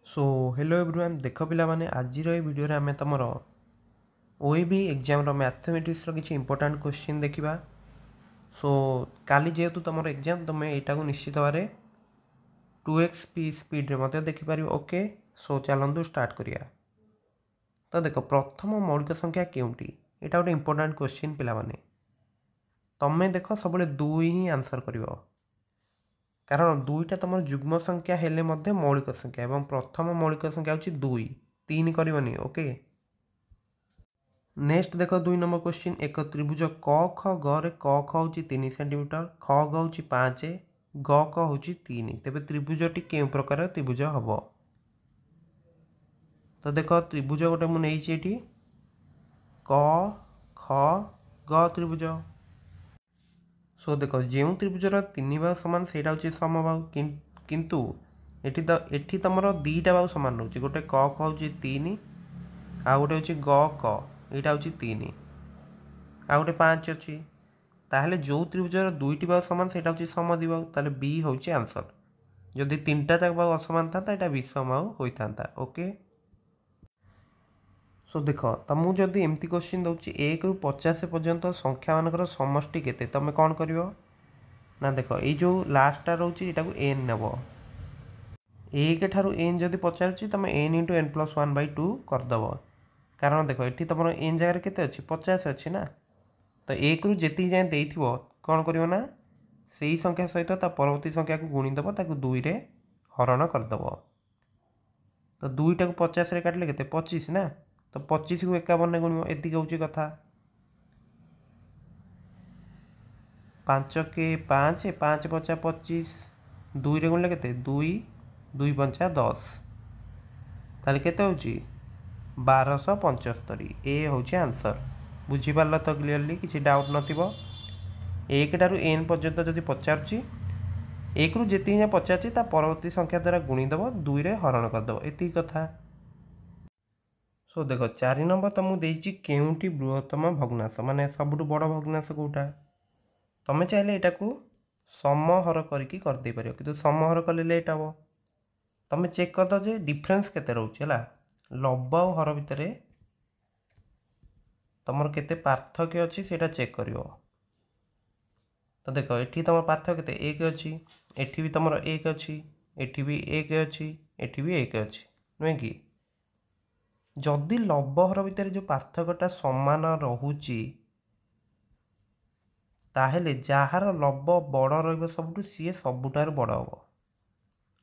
So hello everyone देख पिला माने आज वीडियो रे आमे तमरो ओएबी एग्जाम रो मैथमेटिक्स रो किछि इंपोर्टेंट क्वेश्चन देखिबा। सो काली जेहेतु तमरो एग्जाम तमे एटा को निश्चित बारे 2x स्पीड रे मते देखि पारिबो। ओके सो चलंदु स्टार्ट करिया। तो देखो प्रथम मौलिक संख्या केउटी एटा गोटे इंपोर्टेंट क्वेश्चन पिला माने तमे देखो सबले 2 ही आंसर करिवो कारण दुईटा तुम जुग्म संख्या हेले मध्य मौलिक संख्या एवं प्रथम मौलिक संख्या होची 2 3 करबनी। ओके नेक्स्ट देखो 2 नंबर क्वेश्चन एक त्रिभुज क ख ग रे क ख होची 3 सेंटीमीटर ख ग होची 5 ग क होची 3 तेबे त्रिभुजटी के प्रकार त्रिभुज हबो। तो देखो त्रिभुज गोटे मु नेई छी एठी क ख ग त्रिभुज। सो देखो जो त्रिभुजर 3 बाहु सामान से समबाहु किंतु एठी तुम 2टा बाहु सामान रोचे गोटे क ख हूँ 3 आ गोटे हूँ ग क यहाँ हूँ 3 आ गोटे 5 अच्छी ताहले जो त्रिभुजर 2टी बाहु सामान से हूँ समद्विबाहु ताहले बी हूँ आंसर। जदि 3टा जाक बाहु असमान था यहाँ विषमबाहु होता। ओके सो देख तुमको जदि एमती क्वेश्चन दूसरी 1 ରୁ 50 पर्यंत संख्या मानकर समष्टि केते तुम कौन कर ना देख ये जो लास्टा रोचे यहाँ को एन नब 1 ठारू एन जदि पचार तुम एन इंटू एन प्लस 1/2 करदेव कारण देख ये तुम एन जगह केते अच्छी 50 अच्छी ना। तो 1 ରୁ जी जाए देथिबो कौन करियो ना से ही संख्या सहित परवर्ती संख्या को गुणीदेव 2 रे हरण करदेव। तो 2 टाक 50 रे काटिले केते 25 ना तो 25 को 51 गुणियो एति होची कथा 5 के 5 5 5 25 2 रे गुणले केते 2 2 5 10 ताले केते होची 1275 ए होची आंसर। बुझी पारल तो क्लियरली किसी डाउट नथिबो 1 ठारू एन पर्यंत जदि पचारची 1 ରୁ जेती जाए पचारची ता परवर्ती संख्या द्वारा गुणीदेव 2 रे हरण करदेव एति कथा। सो देख 4 नंबर तुमको देती केउटी बृहत्तम भग्नांश माने सबुठ बड़ भग्नांश कोटा तुम चाहिए यहाँ को समहर करके करदे पार कि समहर कले लेट हे तुम चेक कर दो जे डिफरेंस केते रोचे है लब और हर भितर तुम केते पार्थक्य अच्छी से चेक कर। तो देख ये तुम पार्थक्य केते 1 अच्छी एठी भी तुम 1 अच्छी एठी भी 1 अच्छी एठी भी 1 अच्छी नुहे कि जदि लब्धर भितर जो पार्थक्यटा समान रोचे ताहेले जार लब बड़ रही सबुठ सी सबुठार बड़ हम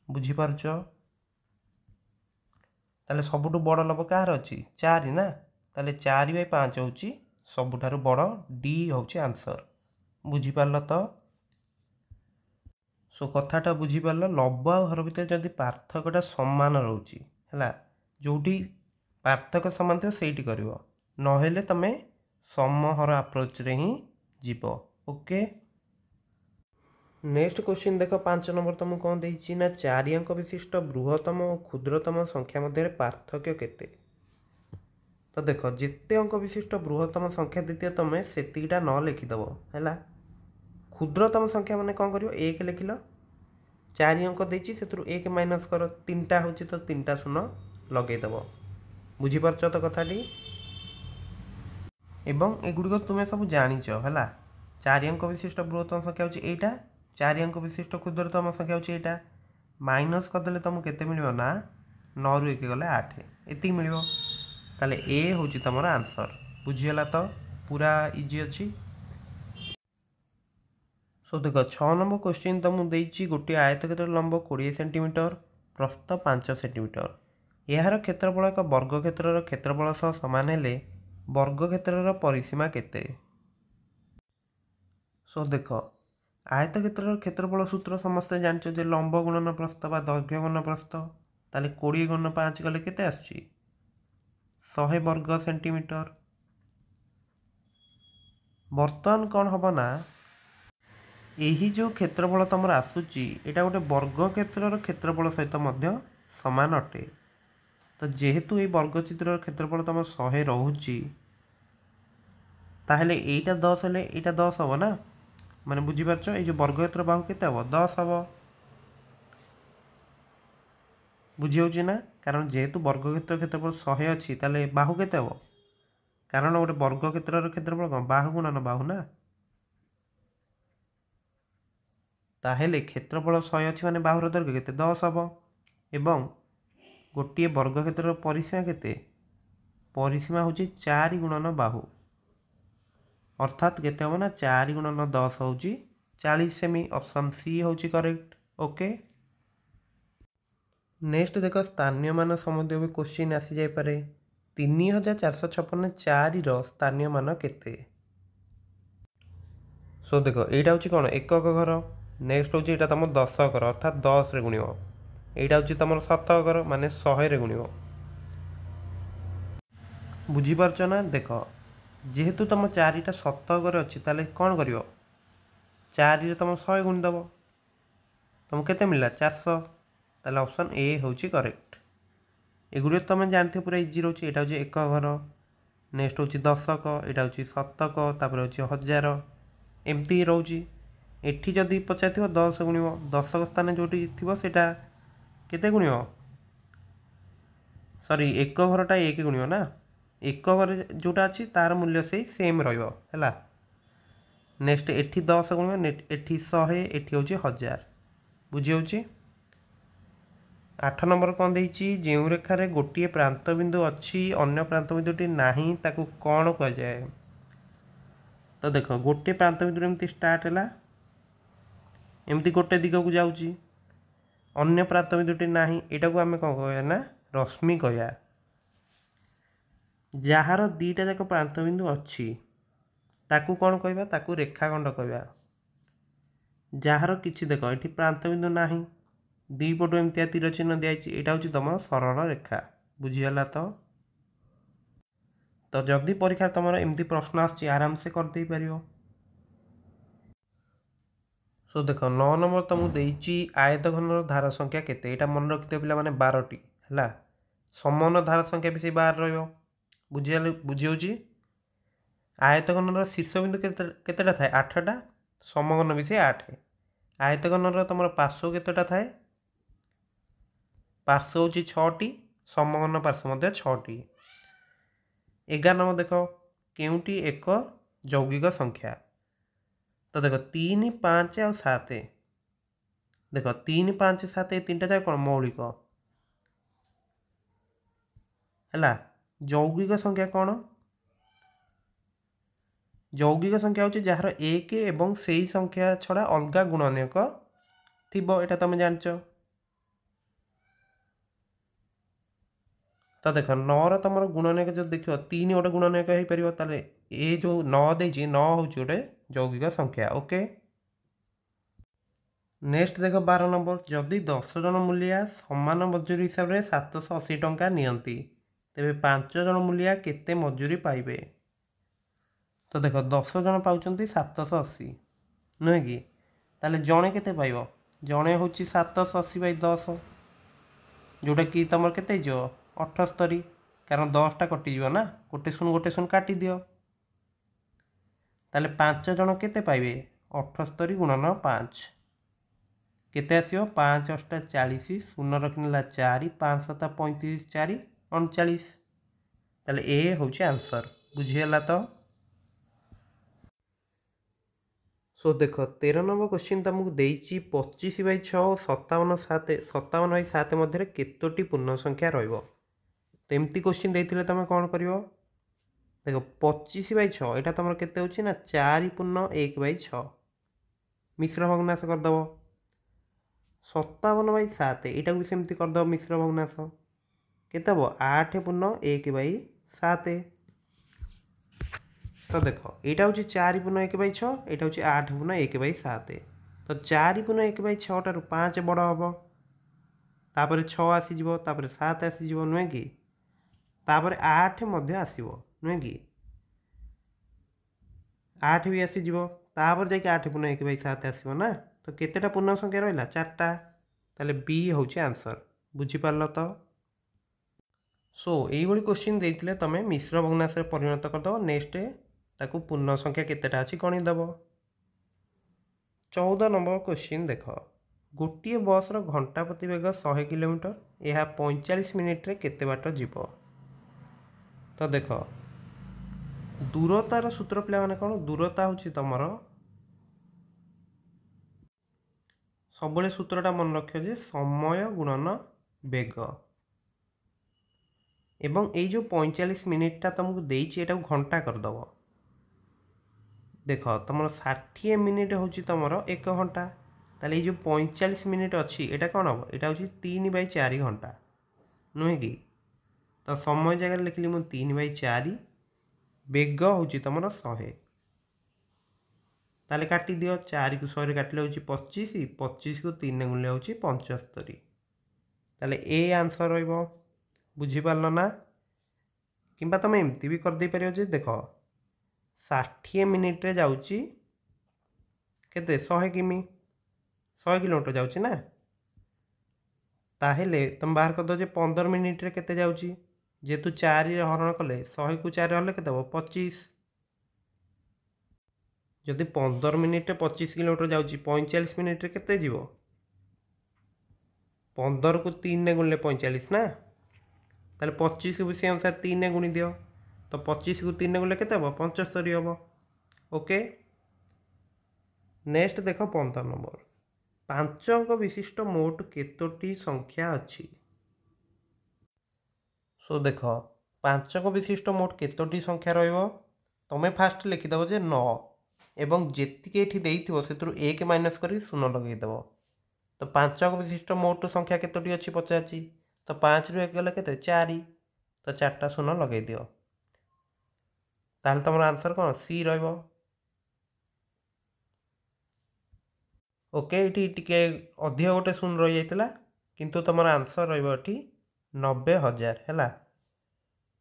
बुझीपार ताले सबुठ बड़ लब कहार अच्छी 4 ना ताले 4/5 हूँ सबुठार बड़ डी हूँ आंसर। बुझीपार तो सो कथाटा बुझीपार लब आ हर भितर जदि पार्थक्यटा समान रोचे है जोटी पार्थक्य समान थो से कर नहेले तुम समहर आप्रोच रे ही जीव। ओके नेक्स्ट क्वेश्चन देख 5 नंबर तुमको कौन देती ना 4 अंक विशिष्ट बृहत्तम और क्षुद्रतम संख्या मध्य पार्थक्य केते। तो देख जिते अंक विशिष्ट बृहत्तम संख्या द्वितीय तुम सेतिटा न लिखिदेव है क्षुद्रतम संख्या मैंने कौन कर 1 लिखिल 4 अंक देती से 1 माइनस कर 3टा हूँ तो 3टा शून्य लगेदेव। बुझीपार तो कथाटी एवं एगुड़िक तुम्हें सब जाच है 4 अंक विशिष्ट बृहत्तम संख्या हूँ यहाँ 4 अंक विशिष्ट क्षुद्रतम संख्या हूँ यहाँ माइनस करदे तुमको केते मिलियो ना 9 ରୁ 1 गले 8 एति मिलियो ताले ए हूँ तुम आंसर। बुझीगला तो पूरा इजी अच्छी। सो देख 6 नंबर क्वेश्चन तुमको देती गोटे आयतक्षेत्र लंब 20 सेंटीमीटर प्रस्थ 5 सेंटीमीटर यार क्षेत्रफल एक वर्ग क्षेत्र क्षेत्रफल सह सामान हेले वर्ग क्षेत्र परिसीमा केते। सो देख आयत क्षेत्र क्षेत्रफल सूत्र समस्ते जानते जे लंब गुणन प्रस्थ बा दैर्घ्य गुणन प्रस्थ ताले 20 गुणन 5 गले केते आसुची 100 वर्ग सेंटीमीटर। बर्तमान कौन हम ना यही जो क्षेत्रफल तुम आसूची यहाँ गोटे वर्ग क्षेत्र क्षेत्रफल सहित सामान अटे। तो जेहेतु ये वर्गचित्र क्षेत्रफल तुम 100 रोची ताहले एटा 10 हेले एटा 10 हम ना माने बुझीपार ये वर्गक्षेत्र बाहु केते हम 10 हम बुझी ना कारण जेहेतु वर्गक्षेत्र क्षेत्रफल 100 अच्छी ताले बाहु केते हबो कारण गोटे वर्गक्षेत्र क्षेत्रफल कौन बाहु गुणन बाहु ना ताहेले क्षेत्रफल 100 अच्छी माने बाहुर दैर्घ्य केते 10 हबो एवं गोटे वर्गक्षेत्र परिसीमा केते परिसीमा होची 4 गुणन बाहु अर्थात केते हबो ना 4 गुणन 10 होची 40 सेमी ऑप्शन सी होची करेक्ट ओके। नेक्स्ट देख स्थानीय मान संबंधी भी क्वेश्चन आसी जाई पारे 3456 4 स्थानीय मान केते सो देख एटा होची कोन एकक घर नेक्स्ट होची एटा तम दशक घर अर्थात 10 रे गुणियो एटा होची तमर शतक घर माने 100 रे गुणियो बुझी पारछ ना देख जेहेतु तुम 4टा शतक घर अच्छी ताले कौन करियो 4 रे तुम 100 गुणी दब तुम केते मिलला 400 ताले ऑप्शन ए होची करेक्ट एगुड़ी तुम जानते पूरा इजी रोचे एटा होची एक घर नेक्स्ट होची दशक एटा होची शतक तापर होची हजार एमती रोची एठी जदी पचाथिबो 10 गुणियो दशक स्थान जोटी थिबो सेटा केते गुणियो सॉरी एक घरटा 1 गुणियो ना एक घर जोटा अच्छी तार मूल्य से सेम रहिबो हैला नेक्स्ट एठी 10 गुणियो एठी 100 एठी होची 1000 बुझी होची 8 नंबर कौन देइची जेउ रेखारे गोटे प्रांत बिंदु अच्छी अन्य प्रांत बिंदुटी नाही ताकू कौन कह जाए तो देख गोटे प्रांत बिंदु एमती स्टार्ट हैला एमती गोटे दिग को जाउची अन्य प्रांत बिंदुटी नाही एटा को आमे कौन कहया ना रश्मि कहया जହାର दीटा जाक प्रांत बिंदु अच्छी ताकू कौन कहबा ताकू रेखाखंड कहबा जହାର किछि देख एठी प्रांत बिंदु नाही दी पटु एमती तीर चिन्ह दिखाई यहाँ हूँ तुम सरल रेखा बुझीगला तो जदि परीक्षा तुम एमती प्रश्न आराम से करदे पार सो देख 9 नंबर तुमको देती आयत घनर धारा संख्या केते यहाँ मन रखिथ पे मैंने 12टी है समान धारा संख्या भी से 12 बुझी आयत घनर शीर्ष बिंदु केतेटा थाए 8टा समघन भी से 8 आयत घनर तुम पार्श्व केतेटा थाए पार्श्व हूँ 6टी समघन पार्श्व 6टी 11 नंबर देख केउटी एक यौगिक संख्या तो देख 3 5 और 7 देख 3 5 7 ये तीन जाक कौन मौलिक है यौगिक संख्या कौन यौगिक संख्या हूँ जार एक एवं से संख्या छड़ा अलग गुणनक थी यहाँ तुम जान तो देख 9 तुम गुणनक जो देख 3 गोटे गुणनक हो पार ताले ये जो 9 देची 9 हूँ गोटे यौगिक संख्या ओके। नेक्स्ट देख 12 नंबर जदि 10 जन मूलिया समान मजूरी हिसाब से 780 टंका नियंती तेरे 5 जन मूलिया केते मजूरी पाइबे तो देख 10 जन पाउचंती 780 नुहे कि ताले जड़े केते पाइबो जड़े हूँ 780 बाई 10 जोटा कि तुम केते 78 कारण 10टा कटिज ना गोटे शून काटी दियो ताले 5 जन केते पाइबे 78 गुणन 5 केते आसियो 5 8 40 शून्य रखनेला 4 5 7 35 4 39 ताले ए होची आंसर बुझीगला तो सो देख 13 नंबर क्वेश्चन तुमको देइची 25 बाई 6 57 7 57 बाई 7 मध्य केतोटी पूर्ण संख्या रहिबो तेमती क्वेश्चन देइथिले तुम कौन करिवो देख 25 बाई 6 यहाँ तुम केते होची ना 4 पूर्ण 1 बाई 6 मिश्र भग्नांश करदेव 57 बाई 7 यहाँ भी सेमती करदेव मिश्र भग्नांश केते हम 8 पूर्ण 1 बाई 7 तो देख यहाँ हूँ 4 पूर्ण 1 बाई 6 यहाँ हूँ 8 पूर्ण 1 बाई 7 तो 4 पूर्ण 1 बाई 6 टारू 5 बड़ हम तापर 6 आसीज 7 आसीज नुहे कि तापर 8 मध्य आसीबो नुहे कि 8 भी आसीज तापर जाके 8 पूर्ण 1 बाई 7 आसीबो ना तो केतेटा पूर्ण संख्या रहिला 4टा ताले बी होची आंसर बुझी पारल तो सो यही क्वेश्चन देइथिले तमे मिश्र भग्नांश परिणत करदो नेक्स्ट ताकू पूर्ण संख्या केतेटा अछि गणित दबो 14 नंबर क्वेश्चन देख गोटे बस घंटा प्रति बेग 100 किलोमीटर, यह 45 मिनिट्रे केते बाट जीव। तो देख दूरतार सूत्र पे कौन, दूरता हूँ तुम सब सूत्रटा मन रख जे समय गुणन बेग एवं ये जो 45 मिनिटा तुमको देती है घंटा करदब। देख तुम 60 मिनिट हूँ तुम 1 घंटा, ताले जो 45 मिनिट अच्छी एटा कौन हम, यहाँ हूँ 3/4 घंटा नुहे कि। तो समय जगह लिखली मुझे 3/4, बेग हूँ तुम 100, ताले काटी दियो 4 को 100 काटिले हूँ 25, 25 को 3 गुणिले हूँ 75। ताले ए आंसर रहिबो, बुझीपार ना। कि तुम एमती भी करदे पार जे देख 60 मिनिट्रे जाऊँगी केते 100 किमी, 100 किलोमीटर जाऊँगी ना, ताहेले तुम बाहर कर दो जे 15 मिनिट्रे केते जाऊँगी, जेहेतु 4 हरण कले 100 को 4 हल के 25। जदि 15 मिनिट्रे 25 किलोमीटर जाऊँगी 45 मिनिट्रे केते जीवो, 15 को 3 गुणिले 45 ना, ताले 25 को भी से अनुसार 3 गुणी दियो, तो 25 को 3 गुणिले केते हम 75 हम। ओके नेक्स्ट देख 15 नंबर, 5 अंक विशिष्ट मोट केतोटी संख्या अच्छी। सो देख 5 अंक विशिष्ट मोट केतोटी संख्या रहिबो, तमें फास्ट लिखिदेव जे 9 एवं जेतिके एठी देइथिबो सेतरु 1 माइनस करी 0 लगेइदेव। तो 5 अंक विशिष्ट मोट संख्या केतोटी अच्छी पचाची, तो 5 रु 1 गले केते 4, तो 4टा 0 लगे दियो, ताहले तुम आंसर कौन सी रहिबो। ओके ये टिके अधिक गोटे 0 रही जाता, किंतु तुम आंसर रही 90,000 है।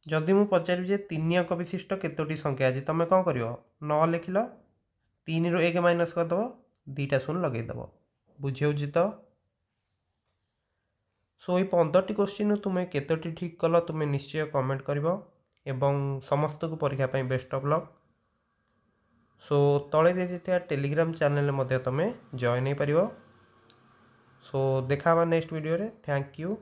जदि मु पचारि जे 3 अंक विशिष्ट केतोटी संख्या आज तुम कौन कर 9 लिख लो, 3 रु 1 माइनस करदेव, 2टा 0 लगेदेव, बुझे तो। सो ये 15टी क्वेश्चन तुम्हें केतोटी ठीक कल तुम्हें निश्चय कमेंट कर, समस्त को परीक्षा पे बेस्ट ऑफ लक। सो तले दी टेलीग्राम चैनल तुम जॉइन हो पार। सो देखा नेक्स्ट वीडियो रे, थैंक यू।